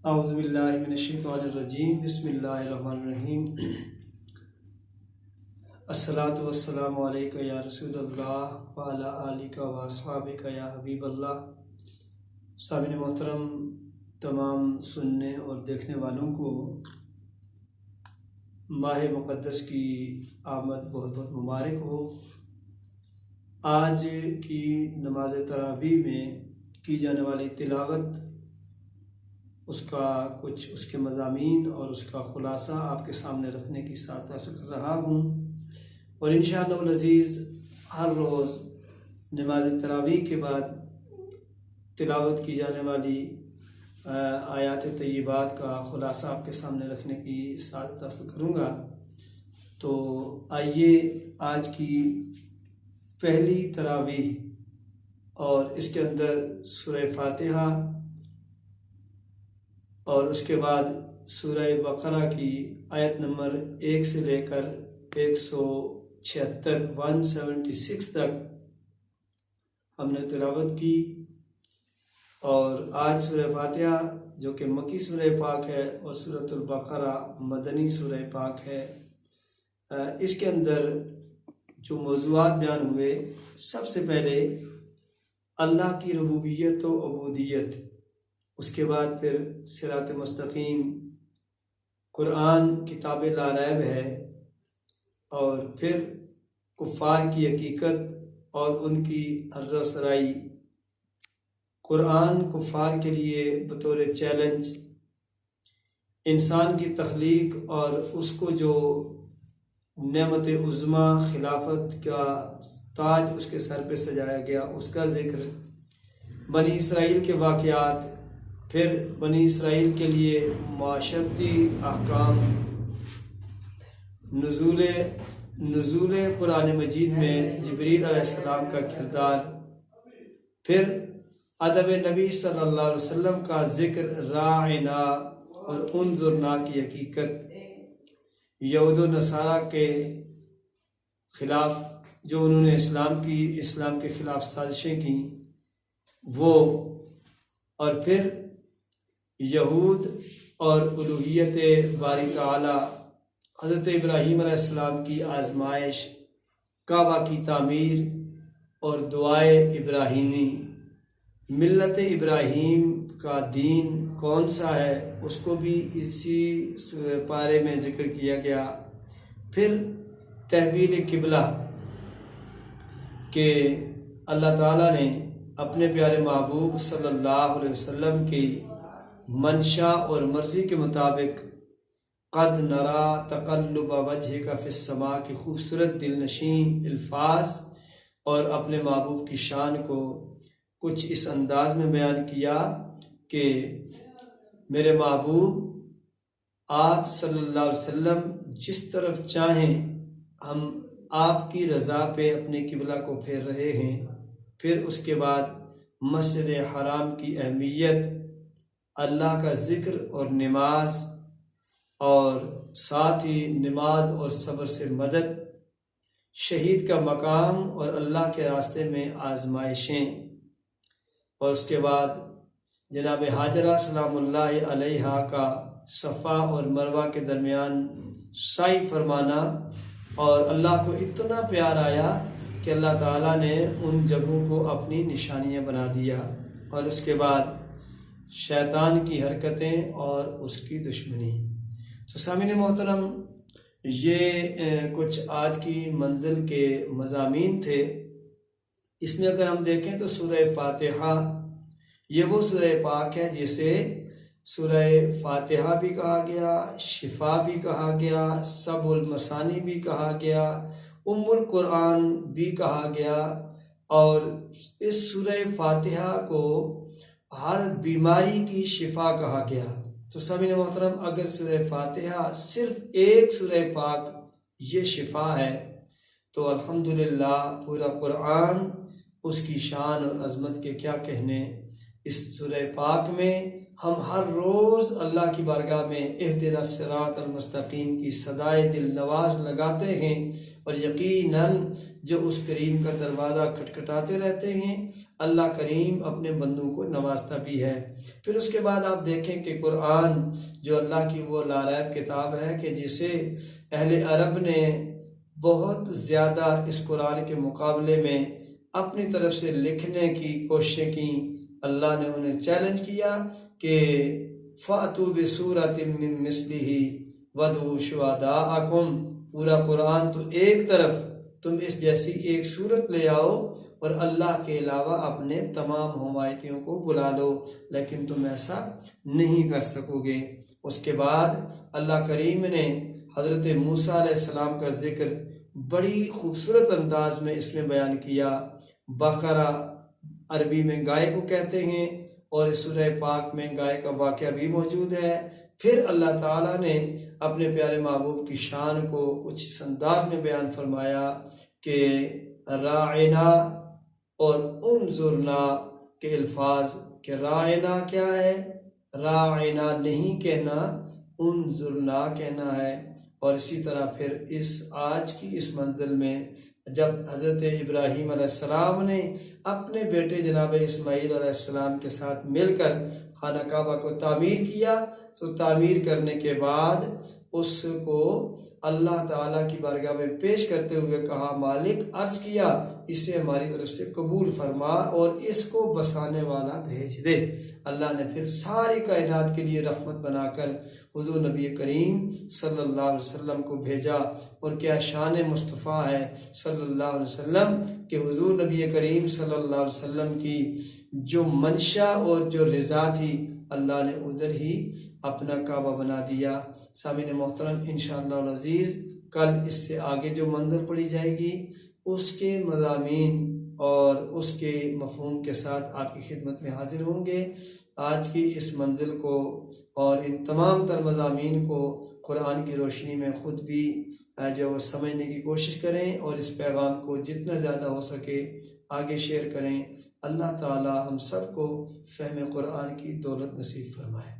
اعوذ باللہ من الشیطان الرجیم بسم اللہ الرحمن الرحیم الصلاۃ والسلام علیکہ یا رسول اللہ وعلی آلک و اصحابک یا حبیب اللہ۔ سامعین محترم، تمام سننے اور دیکھنے والوں کو ماہ مقدس کی آمد بہت بہت مبارک ہو۔ آج کی نماز تراویح میں کی جانے والی تلاوت، اس کے مضامین اور اس کا خلاصہ آپ کے سامنے رکھنے کی ساتھ کر رہا ہوں، اور انشاءاللہ العزیز ہر روز نماز تراویح کے بعد تلاوت کی جانے والی آیات طیبات کا خلاصہ آپ کے سامنے رکھنے کی ساتھ کروں گا۔ تو آئیے آج کی پہلی تراویح اور اس کے اندر سورہ فاتحہ اور اس کے بعد سورہ بقرہ کی آیت نمبر 1 سے لے کر 176 تک ہم نے تلاوت کی، اور آج سورہ فاتحہ جو کہ مکی سورہ پاک ہے اور سورۃ البقرہ مدنی سورہ پاک ہے، اس کے اندر جو موضوعات بیان ہوئے، سب سے پہلے اللہ کی ربوبیت و عبودیت، اس کے بعد پھر صراط مستقیم، قرآن کتاب لا ریب ہے، اور پھر کفار کی حقیقت اور ان کی عرض و سرائی، قرآن کفار کے لیے بطور چیلنج، انسان کی تخلیق اور اس کو جو نعمت عظمیٰ خلافت کا تاج اس کے سر پہ سجایا گیا، اس کا ذکر، بنی اسرائیل کے واقعات، پھر بنی اسرائیل کے لیے معاشرتی احکام، نزول قرآن مجید میں جبریل علیہ السلام کا کردار، پھر ادب نبی صلی اللہ علیہ وسلم کا ذکر، راعنا اور انظرنا کی حقیقت، یہود و نصارہ کے خلاف جو انہوں نے اسلام کے خلاف سازشیں کی وہ، اور پھر یہود اور الوہیت باری تعالی، حضرت ابراہیم علیہ السلام کی آزمائش، کعبہ کی تعمیر اور دعائے ابراہیمی، ملت ابراہیم کا دین کون سا ہے اس کو بھی اسی پارے میں ذکر کیا گیا، پھر تحویل قبلہ کہ اللہ تعالیٰ نے اپنے پیارے محبوب صلی اللہ علیہ وسلم کی منشا اور مرضی کے مطابق قد نرا تقلب وجہک فی السماء کی خوبصورت دل نشین الفاظ اور اپنے محبوب کی شان کو کچھ اس انداز میں بیان کیا کہ میرے محبوب آپ صلی اللہ علیہ وسلم جس طرف چاہیں ہم آپ کی رضا پہ اپنے قبلہ کو پھیر رہے ہیں، پھر اس کے بعد مسجد حرام کی اہمیت، اللہ کا ذکر اور نماز، اور ساتھ ہی نماز اور صبر سے مدد، شہید کا مقام اور اللہ کے راستے میں آزمائشیں، اور اس کے بعد جناب حاجرہ سلام اللہ علیہا کا صفا اور مروہ کے درمیان سعی فرمانا، اور اللہ کو اتنا پیار آیا کہ اللہ تعالیٰ نے ان جگہوں کو اپنی نشانیاں بنا دیا، اور اس کے بعد شیطان کی حرکتیں اور اس کی دشمنی۔ تو سامعین محترم، یہ کچھ آج کی منزل کے مضامین تھے۔ اس میں اگر ہم دیکھیں تو سورہ فاتحہ یہ وہ سورہ پاک ہے جسے سورہ فاتحہ بھی کہا گیا، شفا بھی کہا گیا، سبع المثانی بھی کہا گیا، ام القرآن بھی کہا گیا، اور اس سورہ فاتحہ کو ہر بیماری کی شفا کہا گیا۔ تو سامعین محترم، اگر سورہ فاتحہ صرف ایک سورہ پاک یہ شفا ہے تو الحمدللہ پورا قرآن اس کی شان اور عظمت کے کیا کہنے۔ اس سورہ پاک میں ہم ہر روز اللہ کی بارگاہ میں اہدنا الصراط المستقیم کی صدائے دل نواز لگاتے ہیں، اور یقیناً جو اس کریم کا دروازہ کھٹکھٹاتے رہتے ہیں اللہ کریم اپنے بندوں کو نوازتا بھی ہے۔ پھر اس کے بعد آپ دیکھیں کہ قرآن جو اللہ کی وہ لاریب کتاب ہے کہ جسے اہل عرب نے بہت زیادہ اس قرآن کے مقابلے میں اپنی طرف سے لکھنے کی کوششیں کی، اللہ نے انہیں چیلنج کیا کہ فَأْتُوا بِسُورَةٍ مِّن مِّثْلِهِ وَادْعُوا شُهَدَاءَكُمْ، پورا قرآن تو ایک طرف، تم اس جیسی ایک صورت لے آؤ اور اللہ کے علاوہ اپنے تمام حمایتیوں کو بلا لو، لیکن تم ایسا نہیں کر سکو گے۔ اس کے بعد اللہ کریم نے حضرت موسیٰ علیہ السلام کا ذکر بڑی خوبصورت انداز میں اس میں بیان کیا۔ بقرہ عربی میں گائے کو کہتے ہیں، اور سورہ پاک میں گائے کا واقعہ بھی موجود ہے۔ پھر اللہ تعالیٰ نے اپنے پیارے محبوب کی شان کو کچھ اس انداز میں بیان فرمایا کہ راعنا اور انظرنا کے الفاظ، کہ راعنا کیا ہے؟ راعنا نہیں کہنا، انظرنا کہنا ہے۔ اور اسی طرح پھر اس آج کی اس منزل میں جب حضرت ابراہیم علیہ السلام نے اپنے بیٹے جناب اسماعیل علیہ السلام کے ساتھ مل کر خانہ کعبہ کو تعمیر کیا، تو تعمیر کرنے کے بعد اس کو اللہ تعالیٰ کی بارگاہ میں پیش کرتے ہوئے کہا، مالک عرض کیا اسے ہماری طرف سے قبول فرما اور اس کو بسانے والا بھیج دے۔ اللہ نے پھر ساری کائنات کے لیے رحمت بنا کر حضور نبی کریم صلی اللہ علیہ وسلم کو بھیجا۔ اور کیا شان مصطفیٰ ہے صلی اللہ علیہ وسلم کہ حضور نبی کریم صلی اللہ علیہ وسلم کی جو منشا اور جو رضا تھی اللہ نے ادھر ہی اپنا کعبہ بنا دیا۔ سامعین محترم، انشاءاللہ العزیز کل اس سے آگے جو منظر پڑھی جائے گی اس کے مضامین اور اس کے مفہوم کے ساتھ آپ کی خدمت میں حاضر ہوں گے۔ آج کی اس منزل کو اور ان تمام تر مضامین کو قرآن کی روشنی میں خود بھی جو وہ سمجھنے کی کوشش کریں، اور اس پیغام کو جتنا زیادہ ہو سکے آگے شیئر کریں۔ اللہ تعالی ہم سب کو فہم قرآن کی دولت نصیب فرمائے۔